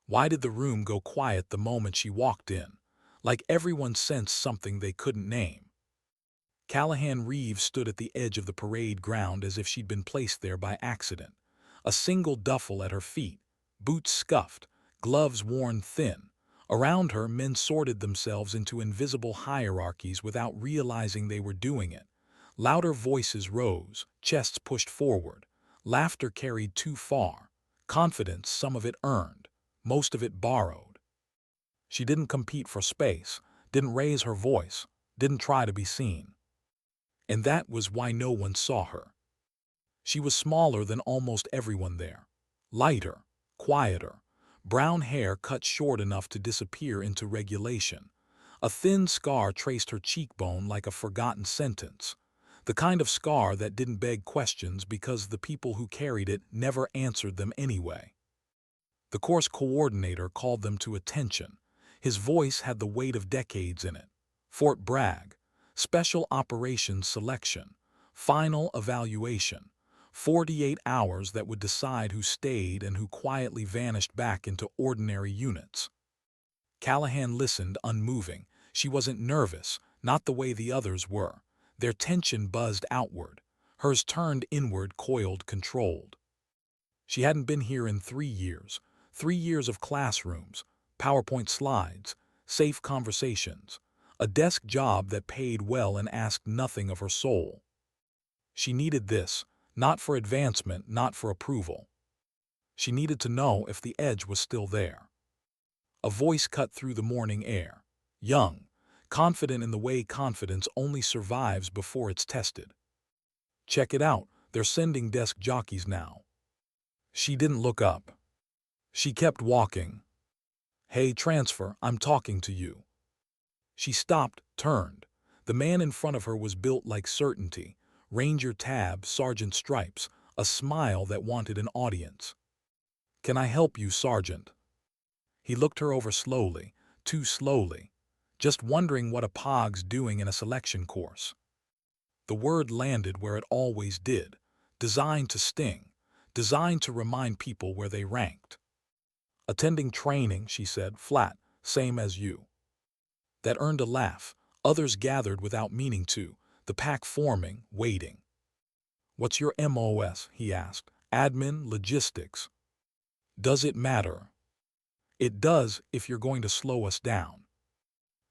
Why did the room go quiet the moment she walked in? Like everyone sensed something they couldn't name. Callahan Reeves stood at the edge of the parade ground as if she'd been placed there by accident. A single duffel at her feet, boots scuffed, gloves worn thin. Around her, men sorted themselves into invisible hierarchies without realizing they were doing it. Louder voices rose, chests pushed forward. Laughter carried too far. Confidence, some of it earned, most of it borrowed. She didn't compete for space, didn't raise her voice, didn't try to be seen. And that was why no one saw her. She was smaller than almost everyone there. Lighter, quieter, brown hair cut short enough to disappear into regulation. A thin scar traced her cheekbone like a forgotten sentence. The kind of scar that didn't beg questions because the people who carried it never answered them anyway. The course coordinator called them to attention. His voice had the weight of decades in it. Fort Bragg, Special Operations Selection, Final Evaluation, 48 hours that would decide who stayed and who quietly vanished back into ordinary units. Callahan listened, unmoving. She wasn't nervous, not the way the others were. Their tension buzzed outward. Hers turned inward, coiled, controlled. She hadn't been here in 3 years. 3 years of classrooms, PowerPoint slides, safe conversations, a desk job that paid well and asked nothing of her soul. She needed this, not for advancement, not for approval. She needed to know if the edge was still there. A voice cut through the morning air, young, confident in the way confidence only survives before it's tested. Check it out, they're sending desk jockeys now. She didn't look up. She kept walking. Hey, transfer, I'm talking to you. She stopped, turned. The man in front of her was built like certainty, Ranger tab, Sergeant stripes, a smile that wanted an audience. Can I help you, Sergeant? He looked her over slowly, too slowly, just wondering what a pog's doing in a selection course. The word landed where it always did, designed to sting, designed to remind people where they ranked. Attending training, she said, flat, same as you. That earned a laugh. Others gathered without meaning to, the pack forming, waiting. What's your MOS? He asked. Admin, logistics. Does it matter? It does if you're going to slow us down.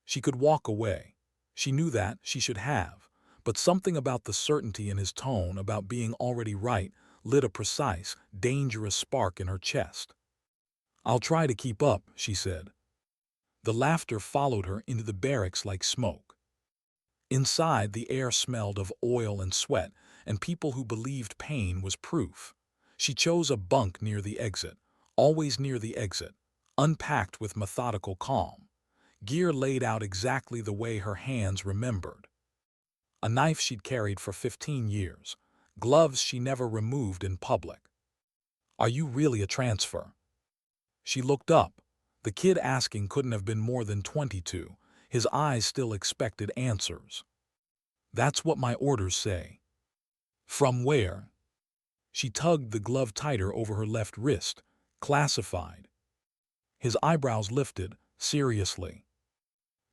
She could walk away. She knew that she should have, but something about the certainty in his tone, about being already right, lit a precise, dangerous spark in her chest. I'll try to keep up, she said. The laughter followed her into the barracks like smoke. Inside, the air smelled of oil and sweat, and people who believed pain was proof. She chose a bunk near the exit, always near the exit, unpacked with methodical calm. Gear laid out exactly the way her hands remembered. A knife she'd carried for 15 years, gloves she never removed in public. Are you really a transfer? She looked up. The kid asking couldn't have been more than 22. His eyes still expected answers. That's what my orders say. From where? She tugged the glove tighter over her left wrist. Classified. His eyebrows lifted, seriously.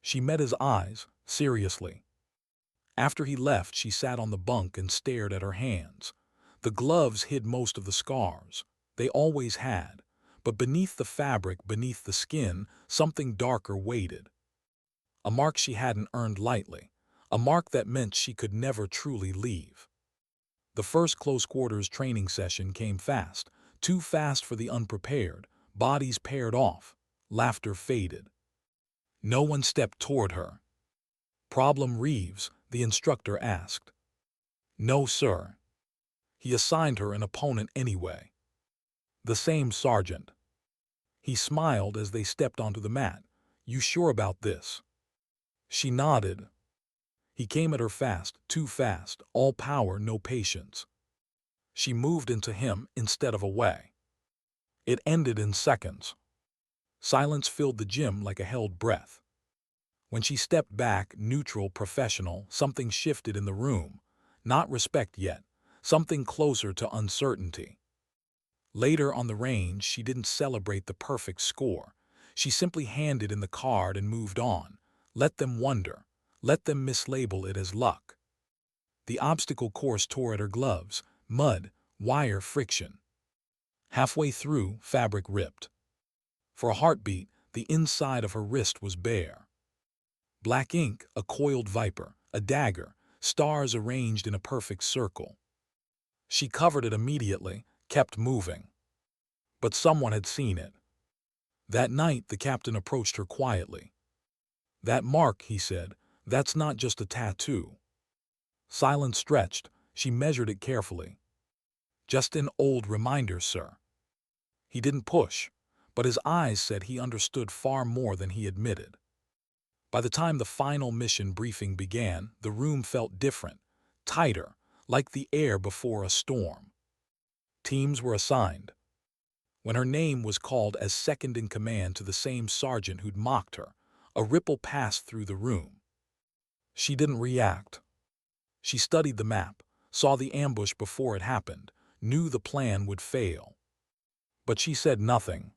She met his eyes, seriously. After he left, she sat on the bunk and stared at her hands. The gloves hid most of the scars. They always had. But beneath the fabric, beneath the skin, something darker waited. A mark she hadn't earned lightly. A mark that meant she could never truly leave. The first close-quarters training session came fast. Too fast for the unprepared. Bodies paired off. Laughter faded. No one stepped toward her. Problem, Reeves? The instructor asked. No, sir. He assigned her an opponent anyway. The same sergeant. He smiled as they stepped onto the mat. You sure about this? She nodded. He came at her fast, too fast, all power, no patience. She moved into him instead of away. It ended in seconds. Silence filled the gym like a held breath. When she stepped back, neutral, professional, something shifted in the room. Not respect yet, something closer to uncertainty. Later on the range, she didn't celebrate the perfect score. She simply handed in the card and moved on. Let them wonder. Let them mislabel it as luck. The obstacle course tore at her gloves. Mud, wire friction. Halfway through, fabric ripped. For a heartbeat, the inside of her wrist was bare. Black ink, a coiled viper, a dagger, stars arranged in a perfect circle. She covered it immediately, kept moving. But someone had seen it. That night, the captain approached her quietly. "That mark," he said, "that's not just a tattoo." Silence stretched. She measured it carefully. "Just an old reminder, sir." He didn't push, but his eyes said he understood far more than he admitted. By the time the final mission briefing began, the room felt different, tighter, like the air before a storm. Teams were assigned. When her name was called as second in command to the same sergeant who'd mocked her, a ripple passed through the room. She didn't react. She studied the map, saw the ambush before it happened, knew the plan would fail. But she said nothing.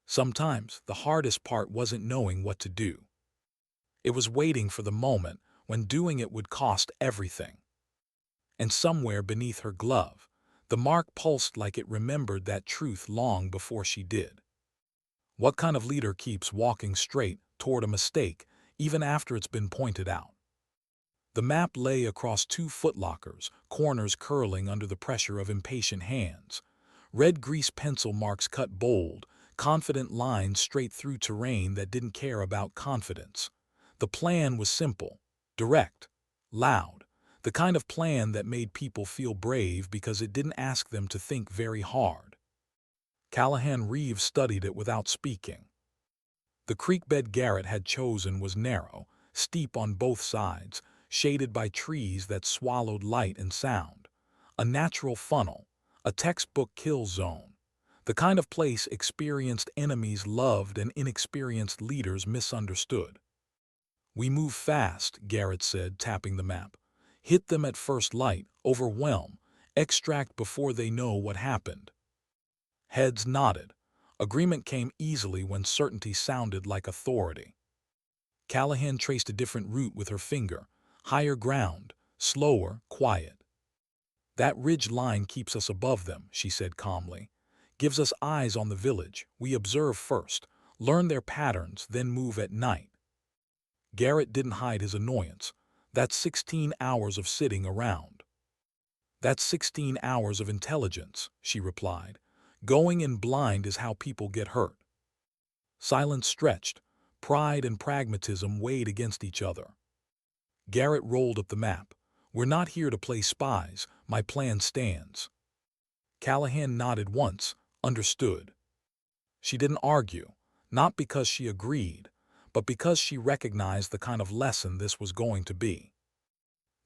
Sometimes the hardest part wasn't knowing what to do. It was waiting for the moment when doing it would cost everything. And somewhere beneath her glove, the mark pulsed like it remembered that truth long before she did. What kind of leader keeps walking straight toward a mistake even after it's been pointed out? The map lay across 2 footlockers, corners curling under the pressure of impatient hands. Red grease pencil marks cut bold, confident lines straight through terrain that didn't care about confidence. The plan was simple, direct, loud, the kind of plan that made people feel brave because it didn't ask them to think very hard. Callahan Reeves studied it without speaking. The creek bed Garrett had chosen was narrow, steep on both sides, shaded by trees that swallowed light and sound. A natural funnel, a textbook kill zone, the kind of place experienced enemies loved and inexperienced leaders misunderstood. "We move fast," Garrett said, tapping the map. "Hit them at first light, overwhelm, extract before they know what happened." Heads nodded. Agreement came easily when certainty sounded like authority. Callahan traced a different route with her finger. Higher ground, slower, quiet. "That ridge line keeps us above them," she said calmly. "Gives us eyes on the village. We observe first, learn their patterns, then move at night." Garrett didn't hide his annoyance. "That's 16 hours of sitting around." "That's 16 hours of intelligence," she replied. "Going in blind is how people get hurt." Silence stretched. Pride and pragmatism weighed against each other. Garrett rolled up the map. "We're not here to play spies. My plan stands." Callahan nodded once, understood. She didn't argue, not because she agreed, but because she recognized the kind of lesson this was going to be.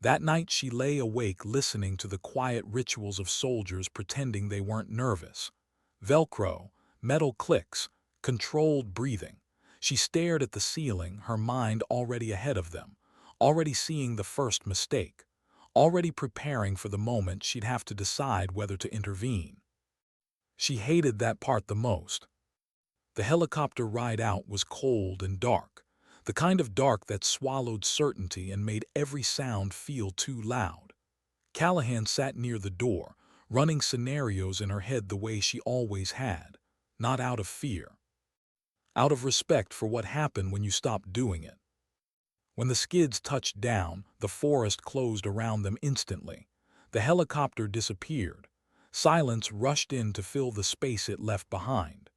That night she lay awake listening to the quiet rituals of soldiers pretending they weren't nervous. Velcro, metal clicks, controlled breathing. She stared at the ceiling, her mind already ahead of them, already seeing the first mistake, already preparing for the moment she'd have to decide whether to intervene. She hated that part the most. The helicopter ride out was cold and dark, the kind of dark that swallowed certainty and made every sound feel too loud. Callahan sat near the door, running scenarios in her head the way she always had, not out of fear. Out of respect for what happened when you stopped doing it. When the skids touched down, the forest closed around them instantly. The helicopter disappeared. Silence rushed in to fill the space it left behind.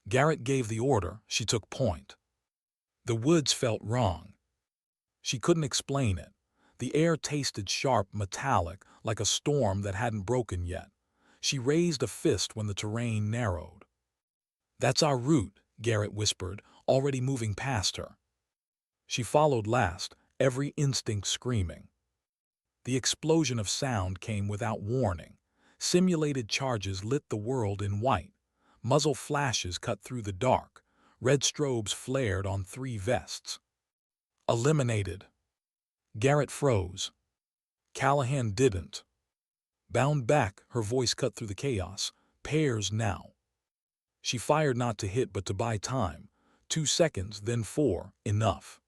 Garrett gave the order. She took point. The woods felt wrong. She couldn't explain it. The air tasted sharp, metallic, like a storm that hadn't broken yet. She raised a fist when the terrain narrowed. "That's our route," Garrett whispered, already moving past her. She followed last, every instinct screaming. The explosion of sound came without warning. Simulated charges lit the world in white. Muzzle flashes cut through the dark. Red strobes flared on 3 vests. Eliminated. Garrett froze. Callahan didn't. Bound back, her voice cut through the chaos. Pairs now. She fired not to hit but to buy time. 2 seconds, then 4, enough.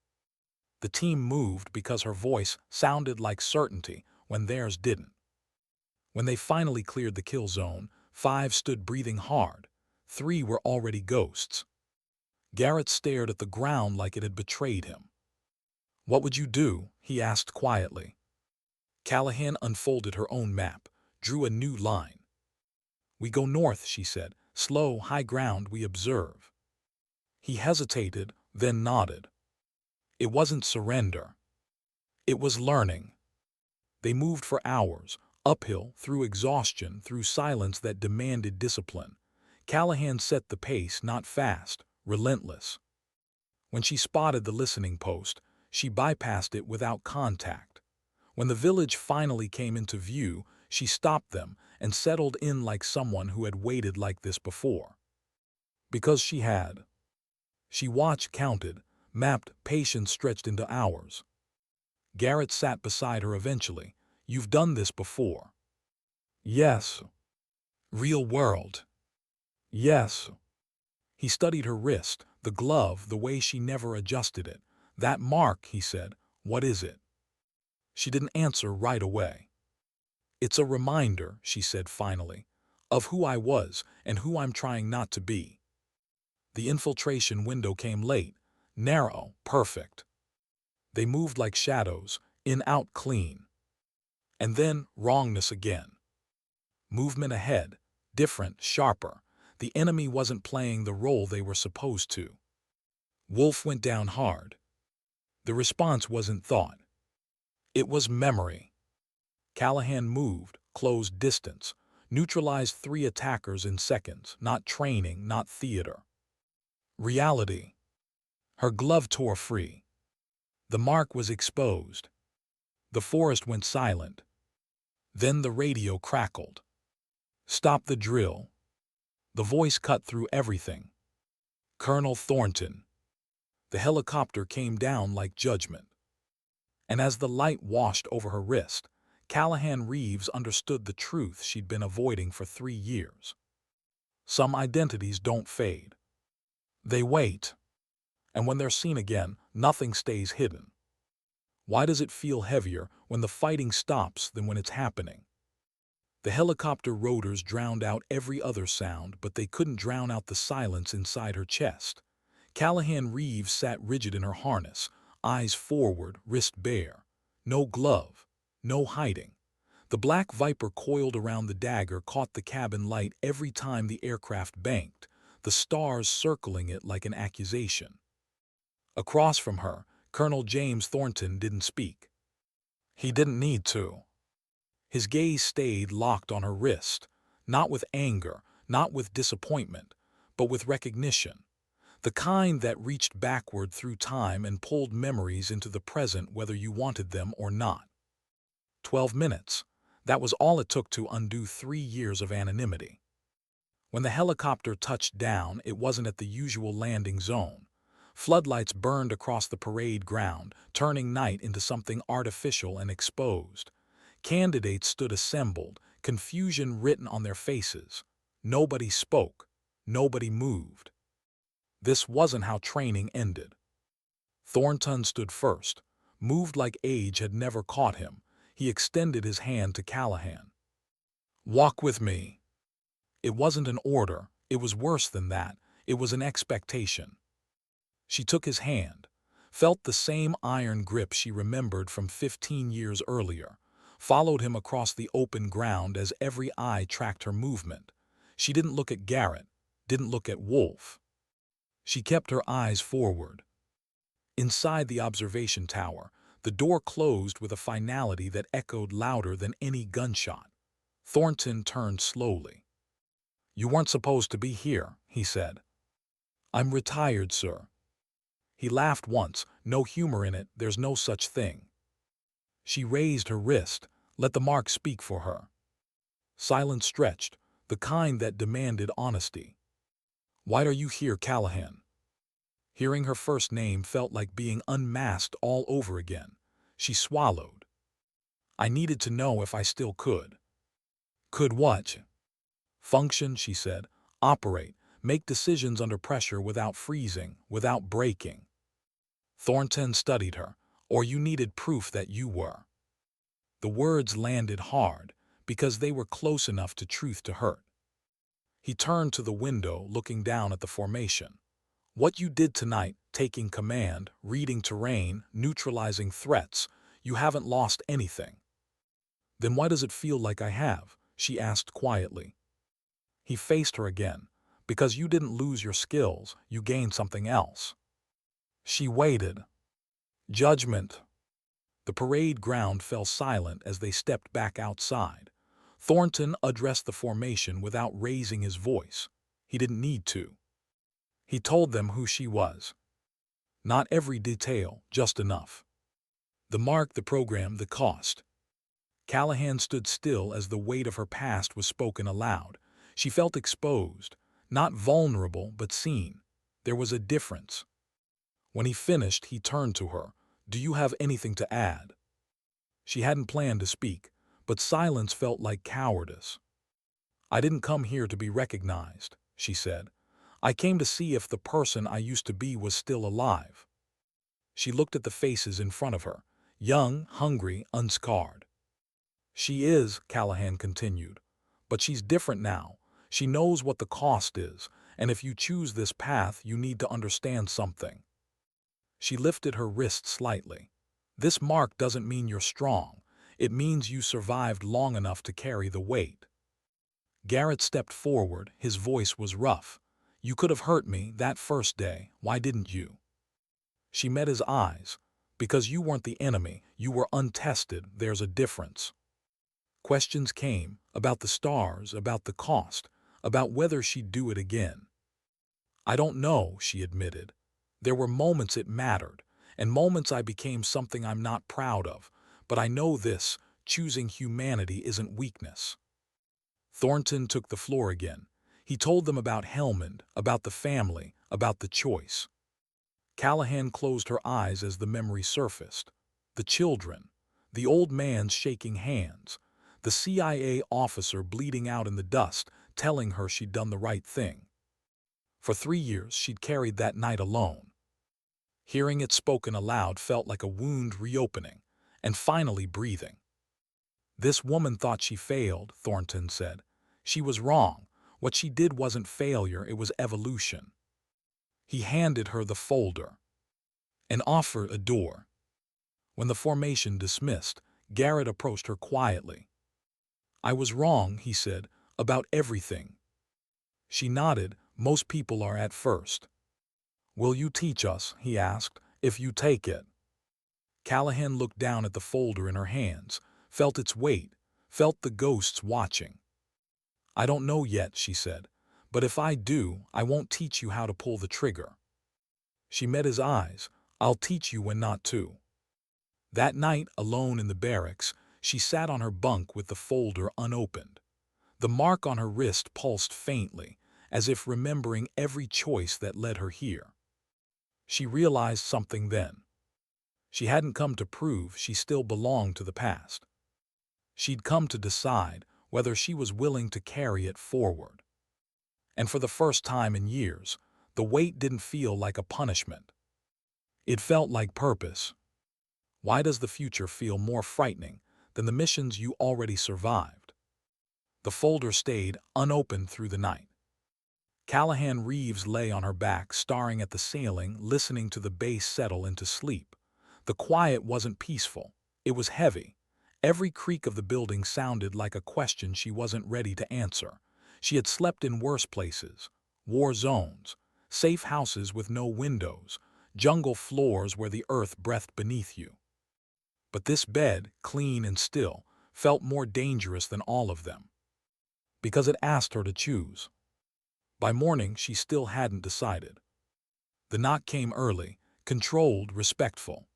The team moved because her voice sounded like certainty when theirs didn't. When they finally cleared the kill zone, 5 stood breathing hard. 3 were already ghosts. Garrett stared at the ground like it had betrayed him. "What would you do?" he asked quietly. Callahan unfolded her own map, drew a new line. "We go north," she said. "Slow, high ground we observe." He hesitated, then nodded. It wasn't surrender. It was learning. They moved for hours, uphill, through exhaustion, through silence that demanded discipline. Callahan set the pace, not fast, relentless. When she spotted the listening post, she bypassed it without contact. When the village finally came into view, she stopped them and settled in like someone who had waited like this before. Because she had. She watched, counted, mapped, patience stretched into hours. Garrett sat beside her eventually. "You've done this before." "Yes." "Real world." "Yes." He studied her wrist, the glove, the way she never adjusted it. "That mark," he said, "what is it?" She didn't answer right away. "It's a reminder," she said finally, "of who I was and who I'm trying not to be." The infiltration window came late, narrow, perfect. They moved like shadows, in, out, clean. And then wrongness again. Movement ahead, different, sharper. The enemy wasn't playing the role they were supposed to. Wolf went down hard. The response wasn't thought. It was memory. Callahan moved, closed distance, neutralized 3 attackers in seconds, not training, not theater. Reality. Her glove tore free. The mark was exposed. The forest went silent. Then the radio crackled. "Stop the drill." The voice cut through everything. "Colonel Thornton." The helicopter came down like judgment. And as the light washed over her wrist, Callahan Reeves understood the truth she'd been avoiding for 3 years. Some identities don't fade. They wait. And when they're seen again, nothing stays hidden. Why does it feel heavier when the fighting stops than when it's happening? The helicopter rotors drowned out every other sound, but they couldn't drown out the silence inside her chest. Callahan Reeves sat rigid in her harness, eyes forward, wrist bare. No glove, no hiding. The black viper coiled around the dagger caught the cabin light every time the aircraft banked, the stars circling it like an accusation. Across from her, Colonel James Thornton didn't speak. He didn't need to. His gaze stayed locked on her wrist, not with anger, not with disappointment, but with recognition. The kind that reached backward through time and pulled memories into the present whether you wanted them or not. 12 minutes. That was all it took to undo 3 years of anonymity. When the helicopter touched down, it wasn't at the usual landing zone. Floodlights burned across the parade ground, turning night into something artificial and exposed. Candidates stood assembled, confusion written on their faces. Nobody spoke. Nobody moved. This wasn't how training ended. Thornton stood first, moved like age had never caught him. He extended his hand to Callahan. "Walk with me." It wasn't an order. It was worse than that. It was an expectation. She took his hand, felt the same iron grip she remembered from 15 years earlier, followed him across the open ground as every eye tracked her movement. She didn't look at Garrett, didn't look at Wolf. She kept her eyes forward. Inside the observation tower, the door closed with a finality that echoed louder than any gunshot. Thornton turned slowly. "You weren't supposed to be here," he said. "I'm retired, sir." He laughed once, no humor in it, there's no such thing. She raised her wrist, let the mark speak for her. Silence stretched, the kind that demanded honesty. "Why are you here, Callahan?" Hearing her first name felt like being unmasked all over again. She swallowed. "I needed to know if I still could." "Could what?" Function, she said. Operate. Make decisions under pressure without freezing, without breaking. Thornton studied her. Or you needed proof that you were. The words landed hard, because they were close enough to truth to hurt. He turned to the window, looking down at the formation. What you did tonight, taking command, reading terrain, neutralizing threats, you haven't lost anything. Then why does it feel like I have? She asked quietly. He faced her again. Because you didn't lose your skills, you gained something else. She waited. Judgment. The parade ground fell silent as they stepped back outside. Thornton addressed the formation without raising his voice. He didn't need to. He told them who she was. Not every detail, just enough. The mark, the program, the cost. Callahan stood still as the weight of her past was spoken aloud. She felt exposed, not vulnerable, but seen. There was a difference. When he finished, he turned to her. Do you have anything to add? She hadn't planned to speak, but silence felt like cowardice. I didn't come here to be recognized, she said. I came to see if the person I used to be was still alive. She looked at the faces in front of her, young, hungry, unscarred. She is, Callahan continued, but she's different now. She knows what the cost is, and if you choose this path, you need to understand something. She lifted her wrist slightly. This mark doesn't mean you're strong. It means you survived long enough to carry the weight. Garrett stepped forward. His voice was rough. You could have hurt me that first day. Why didn't you? She met his eyes. Because you weren't the enemy. You were untested. There's a difference. Questions came about the stars, about the cost, about whether she'd do it again. I don't know, she admitted. There were moments it mattered, and moments I became something I'm not proud of, but I know this, choosing humanity isn't weakness. Thornton took the floor again. He told them about Helmond, about the family, about the choice. Callahan closed her eyes as the memory surfaced. The children, the old man's shaking hands, the CIA officer bleeding out in the dust, telling her she'd done the right thing. For 3 years, she'd carried that night alone. Hearing it spoken aloud felt like a wound reopening, and finally breathing. This woman thought she failed, Thornton said. She was wrong. What she did wasn't failure, it was evolution. He handed her the folder and offered a door. When the formation dismissed, Garrett approached her quietly. I was wrong, he said, about everything. She nodded. Most people are at first. Will you teach us, he asked, if you take it? Callahan looked down at the folder in her hands, felt its weight, felt the ghosts watching. I don't know yet, she said, but if I do, I won't teach you how to pull the trigger. She met his eyes. I'll teach you when not to. That night, alone in the barracks, she sat on her bunk with the folder unopened. The mark on her wrist pulsed faintly, as if remembering every choice that led her here. She realized something then. She hadn't come to prove she still belonged to the past. She'd come to decide whether she was willing to carry it forward. And for the first time in years, the weight didn't feel like a punishment. It felt like purpose. Why does the future feel more frightening than the missions you already survived? The folder stayed unopened through the night. Callahan Reeves lay on her back, staring at the ceiling, listening to the base settle into sleep. The quiet wasn't peaceful. It was heavy. Every creak of the building sounded like a question she wasn't ready to answer. She had slept in worse places, war zones, safe houses with no windows, jungle floors where the earth breathed beneath you. But this bed, clean and still, felt more dangerous than all of them, because it asked her to choose. By morning, she still hadn't decided. The knock came early, controlled, respectful.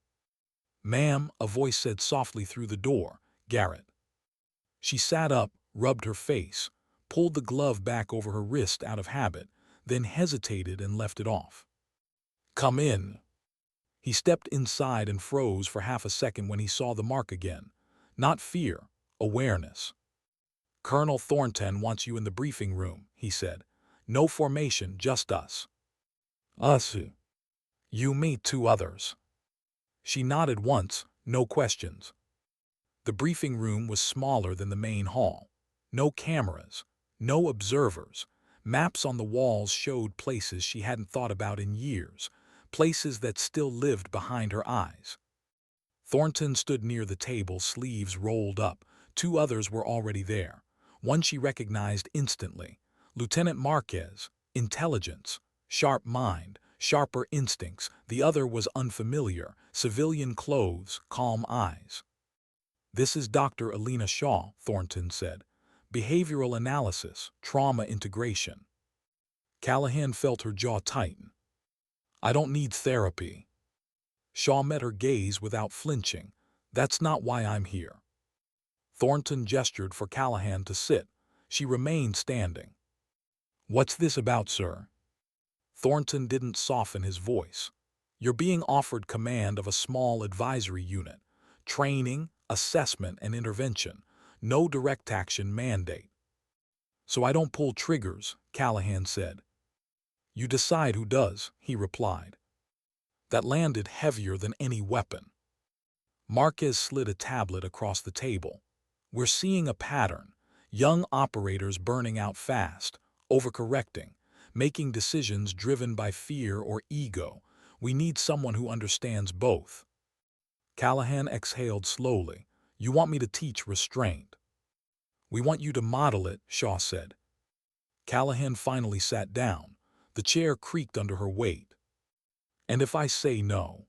Ma'am, a voice said softly through the door, Garrett. She sat up, rubbed her face, pulled the glove back over her wrist out of habit, then hesitated and left it off. Come in. He stepped inside and froze for half a second when he saw the mark again. Not fear, awareness. "Colonel Thornton wants you in the briefing room," he said. "No formation, just us." "Us? You, me, two others." She nodded once, no questions. The briefing room was smaller than the main hall. No cameras, no observers. Maps on the walls showed places she hadn't thought about in years, places that still lived behind her eyes. Thornton stood near the table, sleeves rolled up. Two others were already there. One she recognized instantly. Lieutenant Marquez, intelligence, sharp mind, sharper instincts. The other was unfamiliar, civilian clothes, calm eyes. "This is Dr. Alina Shaw," Thornton said. "Behavioral analysis, trauma integration." Callahan felt her jaw tighten. "I don't need therapy." Shaw met her gaze without flinching. "That's not why I'm here." Thornton gestured for Callahan to sit. She remained standing. "What's this about, sir?" Thornton didn't soften his voice. "You're being offered command of a small advisory unit. Training, assessment, and intervention. No direct action mandate." "So I don't pull triggers," Callahan said. "You decide who does," he replied. That landed heavier than any weapon. Marquez slid a tablet across the table. "We're seeing a pattern. Young operators burning out fast, overcorrecting, making decisions driven by fear or ego. We need someone who understands both." Callahan exhaled slowly. "You want me to teach restraint?" "We want you to model it," Shaw said. Callahan finally sat down. The chair creaked under her weight. "And if I say no?"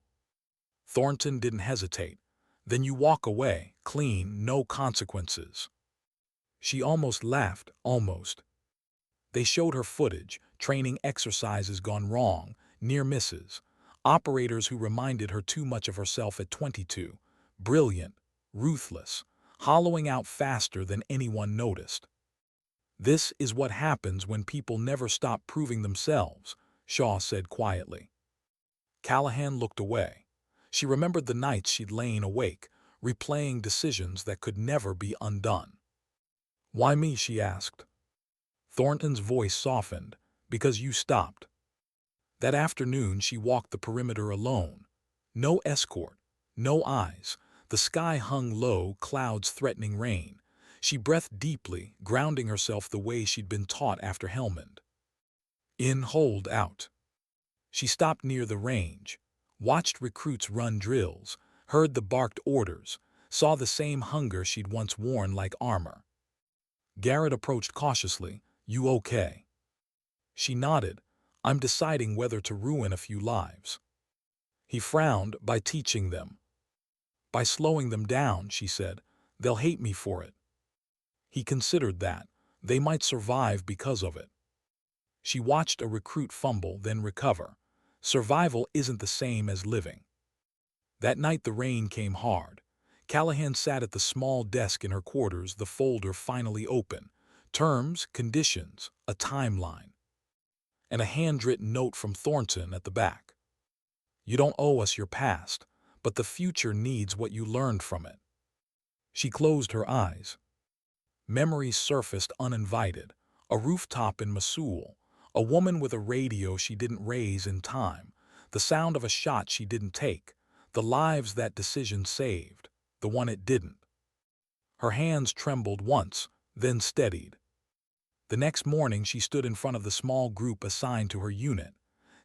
Thornton didn't hesitate. "Then you walk away, clean, no consequences." She almost laughed, almost. They showed her footage, training exercises gone wrong, near misses, operators who reminded her too much of herself at 22, brilliant, ruthless, hollowing out faster than anyone noticed. "This is what happens when people never stop proving themselves," Shaw said quietly. Callahan looked away. She remembered the nights she'd lain awake, replaying decisions that could never be undone. "Why me?" she asked. Thornton's voice softened. "Because you stopped." That afternoon she walked the perimeter alone. No escort, no eyes. The sky hung low, clouds threatening rain. She breathed deeply, grounding herself the way she'd been taught after Helmand. In, hold, out. She stopped near the range, watched recruits run drills, heard the barked orders, saw the same hunger she'd once worn like armor. Garrett approached cautiously. "You okay?" She nodded. "I'm deciding whether to ruin a few lives." He frowned. "By teaching them?" "By slowing them down," she said. "They'll hate me for it." He considered that. They might survive because of it. She watched a recruit fumble, then recover. Survival isn't the same as living. That night the rain came hard. Callahan sat at the small desk in her quarters, the folder finally open. Terms, conditions, a timeline. And a handwritten note from Thornton at the back. "You don't owe us your past, but the future needs what you learned from it." She closed her eyes. Memories surfaced uninvited. A rooftop in Mosul, a woman with a radio she didn't raise in time, the sound of a shot she didn't take, the lives that decision saved, the one it didn't. Her hands trembled once, then steadied. The next morning she stood in front of the small group assigned to her unit.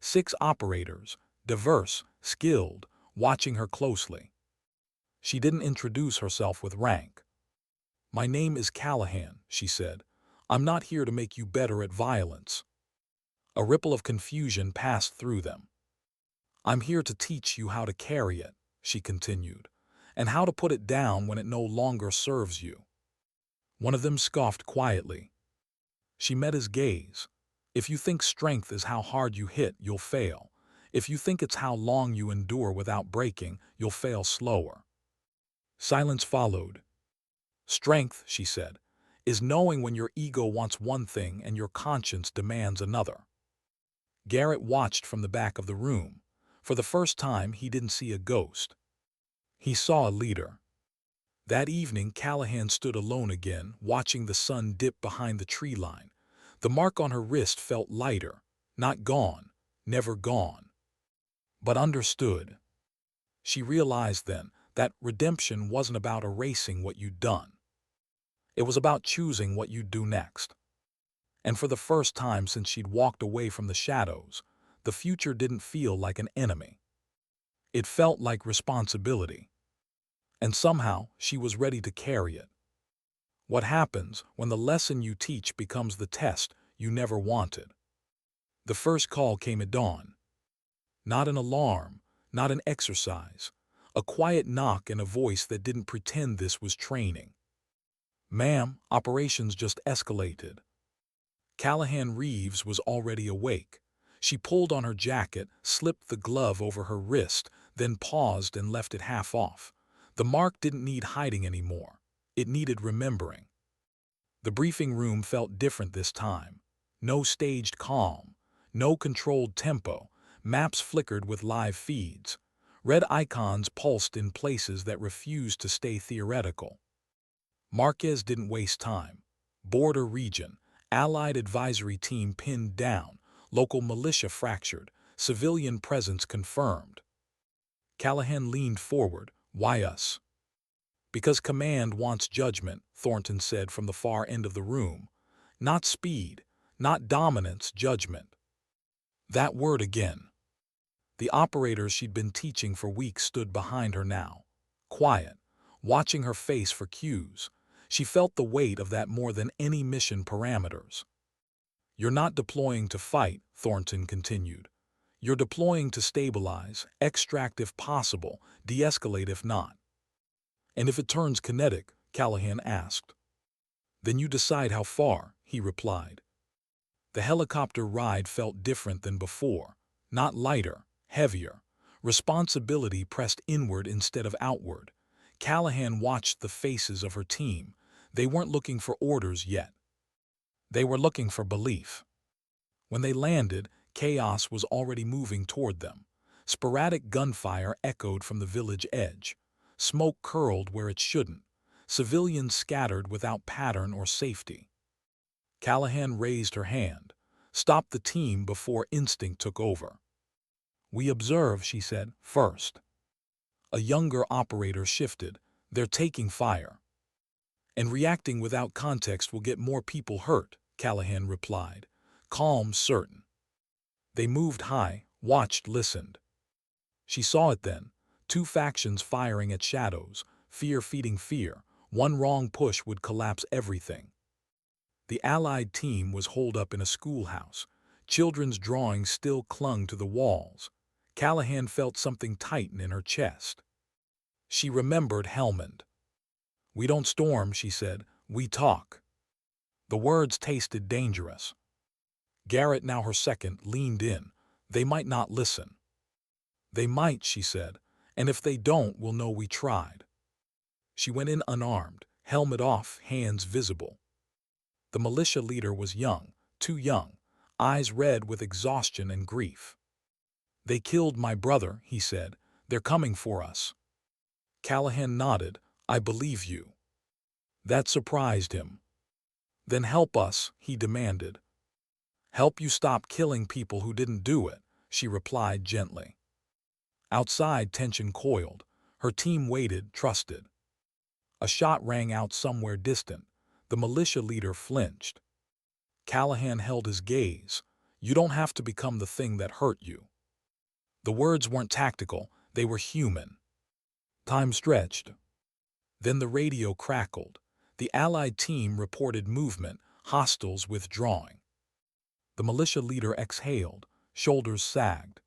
6 operators, diverse, skilled, watching her closely. She didn't introduce herself with rank. "My name is Callahan," she said. "I'm not here to make you better at violence." A ripple of confusion passed through them. "I'm here to teach you how to carry it," she continued, "and how to put it down when it no longer serves you." One of them scoffed quietly. She met his gaze. "If you think strength is how hard you hit, you'll fail. If you think it's how long you endure without breaking, you'll fail slower." Silence followed. "Strength," she said, "is knowing when your ego wants one thing and your conscience demands another." Garrett watched from the back of the room. For the first time, he didn't see a ghost. He saw a leader. That evening, Callahan stood alone again, watching the sun dip behind the tree line. The mark on her wrist felt lighter, not gone, never gone, but understood. She realized then that redemption wasn't about erasing what you'd done. It was about choosing what you'd do next. And for the first time since she'd walked away from the shadows, the future didn't feel like an enemy. It felt like responsibility. And somehow she was ready to carry it. What happens when the lesson you teach becomes the test you never wanted? The first call came at dawn. Not an alarm, not an exercise. A quiet knock and a voice that didn't pretend this was training. "Ma'am, operations just escalated." Callahan Reeves was already awake. She pulled on her jacket, slipped the glove over her wrist, then paused and left it half off. The mark didn't need hiding anymore. It needed remembering. The briefing room felt different this time. No staged calm, no controlled tempo. Maps flickered with live feeds. Red icons pulsed in places that refused to stay theoretical. Marquez didn't waste time. Border region, Allied advisory team pinned down, local militia fractured, civilian presence confirmed. Callahan leaned forward. "Why us?" "Because command wants judgment," Thornton said from the far end of the room. "Not speed, not dominance, judgment." That word again. The operators she'd been teaching for weeks stood behind her now, quiet, watching her face for cues. She felt the weight of that more than any mission parameters. "You're not deploying to fight," Thornton continued. "You're deploying to stabilize, extract if possible, de-escalate if not." "And if it turns kinetic?" Callahan asked. "Then you decide how far," he replied. The helicopter ride felt different than before, not lighter, heavier. Responsibility pressed inward instead of outward. Callahan watched the faces of her team. They weren't looking for orders yet. They were looking for belief. When they landed, chaos was already moving toward them. Sporadic gunfire echoed from the village edge. Smoke curled where it shouldn't. Civilians scattered without pattern or safety. Callahan raised her hand. "Stop the team before instinct took over." "We observe," she said, "first." A younger operator shifted. "They're taking fire." "And reacting without context will get more people hurt," Callahan replied. Calm, certain. They moved high, watched, listened. She saw it then. Two factions firing at shadows, fear feeding fear. One wrong push would collapse everything. The Allied team was holed up in a schoolhouse. Children's drawings still clung to the walls. Callahan felt something tighten in her chest. She remembered Helmand. "We don't storm," she said. "We talk." The words tasted dangerous. Garrett, now her second, leaned in. "They might not listen." "They might," she said. "And if they don't, we'll know we tried." She went in unarmed, helmet off, hands visible. The militia leader was young, too young, eyes red with exhaustion and grief. "They killed my brother," he said. "They're coming for us." Callahan nodded. "I believe you." That surprised him. "Then help us," he demanded. "Help you stop killing people who didn't do it," she replied gently. Outside, tension coiled. Her team waited, trusted. A shot rang out somewhere distant. The militia leader flinched. Callahan held his gaze. "You don't have to become the thing that hurt you." The words weren't tactical, they were human. Time stretched. Then the radio crackled. The Allied team reported movement, hostiles withdrawing. The militia leader exhaled, shoulders sagged.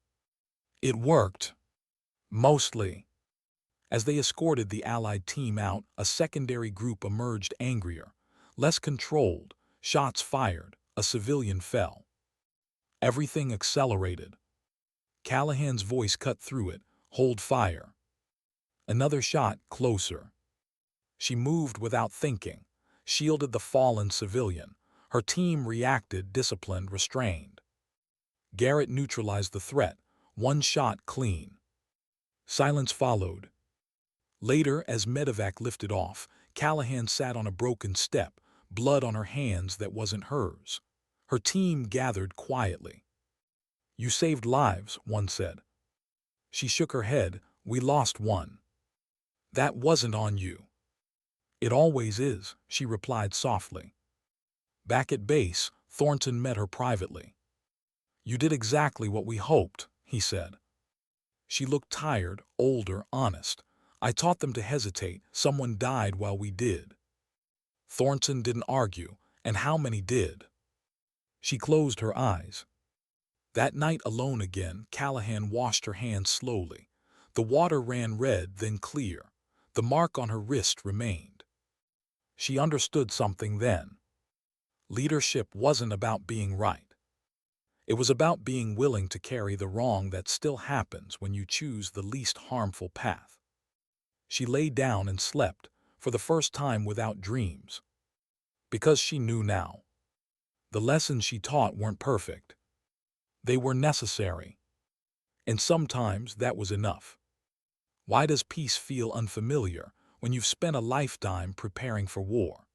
It worked. Mostly. As they escorted the Allied team out, a secondary group emerged angrier. Less controlled, shots fired, a civilian fell. Everything accelerated. Callahan's voice cut through it. "Hold fire." Another shot, closer. She moved without thinking, shielded the fallen civilian. Her team reacted, disciplined, restrained. Garrett neutralized the threat. One shot, clean. Silence followed. Later, as medevac lifted off, Callahan sat on a broken step, blood on her hands that wasn't hers. Her team gathered quietly. "You saved lives," one said. She shook her head. "We lost one." "That wasn't on you." "It always is," she replied softly. Back at base, Thornton met her privately. "You did exactly what we hoped," he said. She looked tired, older, honest. "I taught them to hesitate. Someone died while we did." Thornton didn't argue. "And how many did?" She closed her eyes. That night alone again, Callahan washed her hands slowly. The water ran red, then clear. The mark on her wrist remained. She understood something then. Leadership wasn't about being right. It was about being willing to carry the wrong that still happens when you choose the least harmful path. She lay down and slept, for the first time without dreams. Because she knew now. The lessons she taught weren't perfect. They were necessary. And sometimes that was enough. Why does peace feel unfamiliar when you've spent a lifetime preparing for war?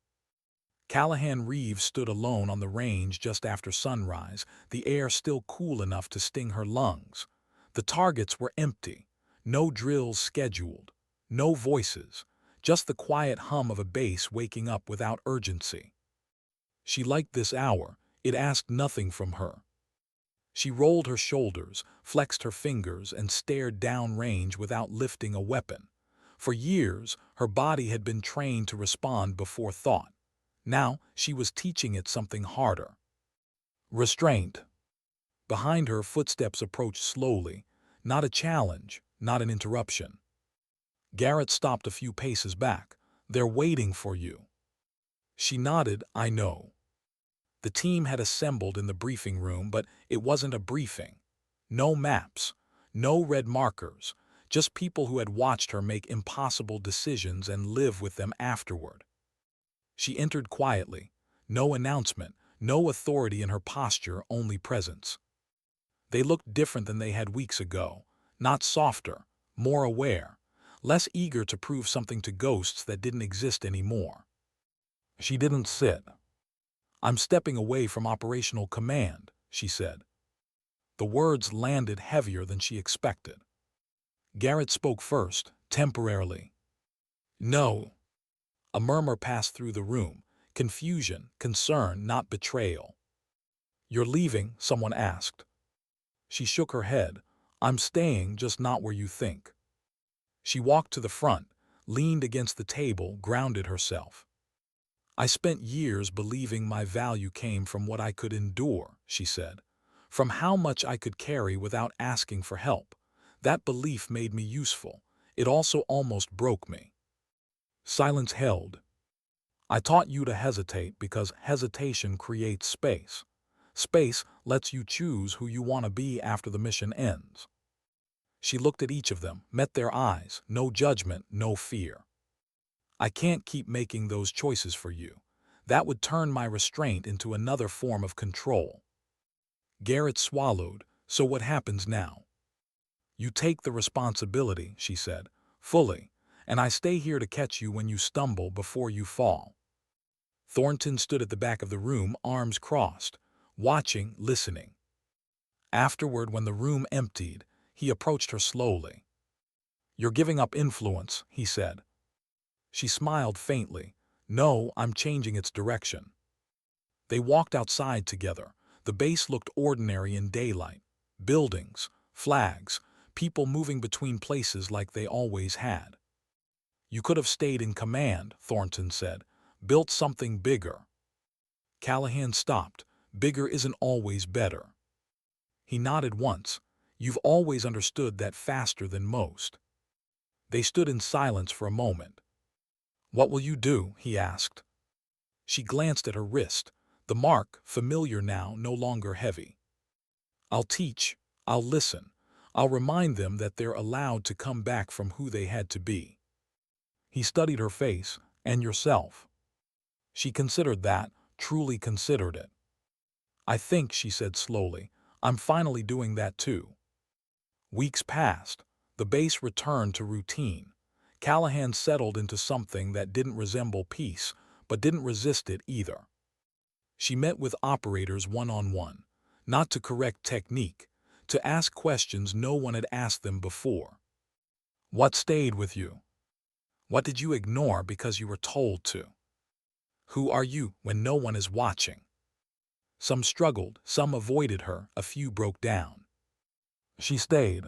Callahan Reeves stood alone on the range just after sunrise, the air still cool enough to sting her lungs. The targets were empty, no drills scheduled, no voices, just the quiet hum of a base waking up without urgency. She liked this hour. It asked nothing from her. She rolled her shoulders, flexed her fingers, and stared downrange without lifting a weapon. For years, her body had been trained to respond before thought. Now, she was teaching it something harder. Restraint. Behind her, footsteps approached slowly. Not a challenge, not an interruption. Garrett stopped a few paces back. "They're waiting for you." She nodded. "I know." The team had assembled in the briefing room, but it wasn't a briefing. No maps, no red markers, just people who had watched her make impossible decisions and live with them afterward. She entered quietly. No announcement, no authority in her posture, only presence. They looked different than they had weeks ago. Not softer, more aware, less eager to prove something to ghosts that didn't exist anymore. She didn't sit. "I'm stepping away from operational command," she said. The words landed heavier than she expected. Garrett spoke first, temporarily. "No." A murmur passed through the room. Confusion, concern, not betrayal. "You're leaving?" someone asked. She shook her head. "I'm staying, just not where you think." She walked to the front, leaned against the table, grounded herself. "I spent years believing my value came from what I could endure," she said. "From how much I could carry without asking for help. That belief made me useful. It also almost broke me." Silence held. "I taught you to hesitate because hesitation creates space. Space lets you choose who you want to be after the mission ends." She looked at each of them, met their eyes, no judgment, no fear. "I can't keep making those choices for you. That would turn my restraint into another form of control." Garrett swallowed. "So what happens now?" "You take the responsibility," she said, "fully, and I stay here to catch you when you stumble before you fall." Thornton stood at the back of the room, arms crossed, watching, listening. Afterward, when the room emptied, he approached her slowly. "You're giving up influence," he said. She smiled faintly. "No, I'm changing its direction." They walked outside together. The base looked ordinary in daylight. Buildings, flags, people moving between places like they always had. "You could have stayed in command," Thornton said. "Built something bigger." Callahan stopped. "Bigger isn't always better." He nodded once. "You've always understood that faster than most." They stood in silence for a moment. "What will you do?" he asked. She glanced at her wrist. The mark, familiar now, no longer heavy. "I'll teach. I'll listen. I'll remind them that they're allowed to come back from who they had to be." He studied her face. "And yourself." She considered that, truly considered it. "I think," she said slowly, "I'm finally doing that too." Weeks passed. The base returned to routine. Callahan settled into something that didn't resemble peace, but didn't resist it either. She met with operators one-on-one, not to correct technique, to ask questions no one had asked them before. What stayed with you? What did you ignore because you were told to? Who are you when no one is watching? Some struggled, some avoided her, a few broke down. She stayed.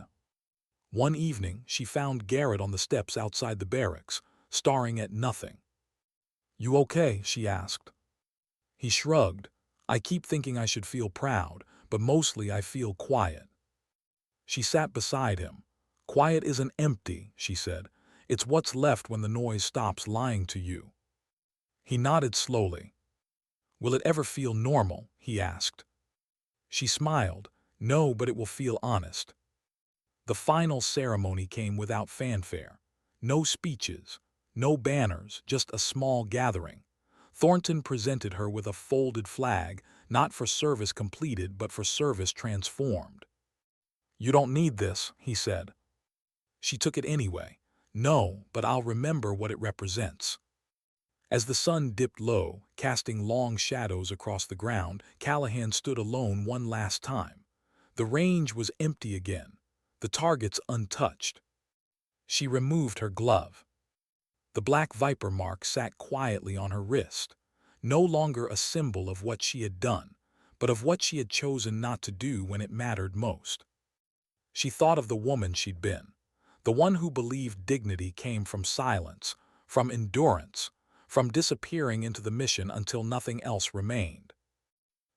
One evening, she found Garrett on the steps outside the barracks, staring at nothing. "You okay?" she asked. He shrugged. "I keep thinking I should feel proud, but mostly I feel quiet." She sat beside him. "Quiet isn't empty," she said. "It's what's left when the noise stops lying to you." He nodded slowly. "Will it ever feel normal?" he asked. She smiled. "No, but it will feel honest." The final ceremony came without fanfare. No speeches, no banners, just a small gathering. Thornton presented her with a folded flag, not for service completed, but for service transformed. "You don't need this," he said. She took it anyway. "No, but I'll remember what it represents." As the sun dipped low, casting long shadows across the ground, Callahan stood alone one last time. The range was empty again, the targets untouched. She removed her glove. The black viper mark sat quietly on her wrist, no longer a symbol of what she had done, but of what she had chosen not to do when it mattered most. She thought of the woman she'd been, the one who believed dignity came from silence, from endurance, from disappearing into the mission until nothing else remained.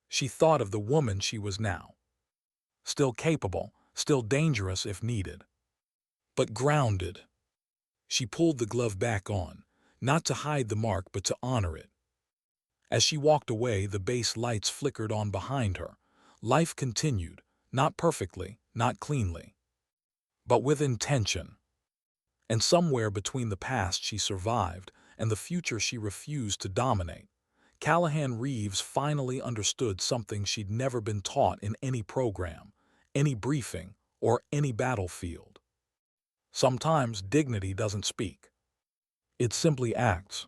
She thought of the woman she was now, still capable, still dangerous if needed, but grounded. She pulled the glove back on, not to hide the mark but to honor it. As she walked away, the base lights flickered on behind her. Life continued, not perfectly, not cleanly, but with intention. And somewhere between the past she survived and the future she refused to dominate, Callahan Reeves finally understood something she'd never been taught in any program, any briefing, or any battlefield. Sometimes dignity doesn't speak. It simply acts.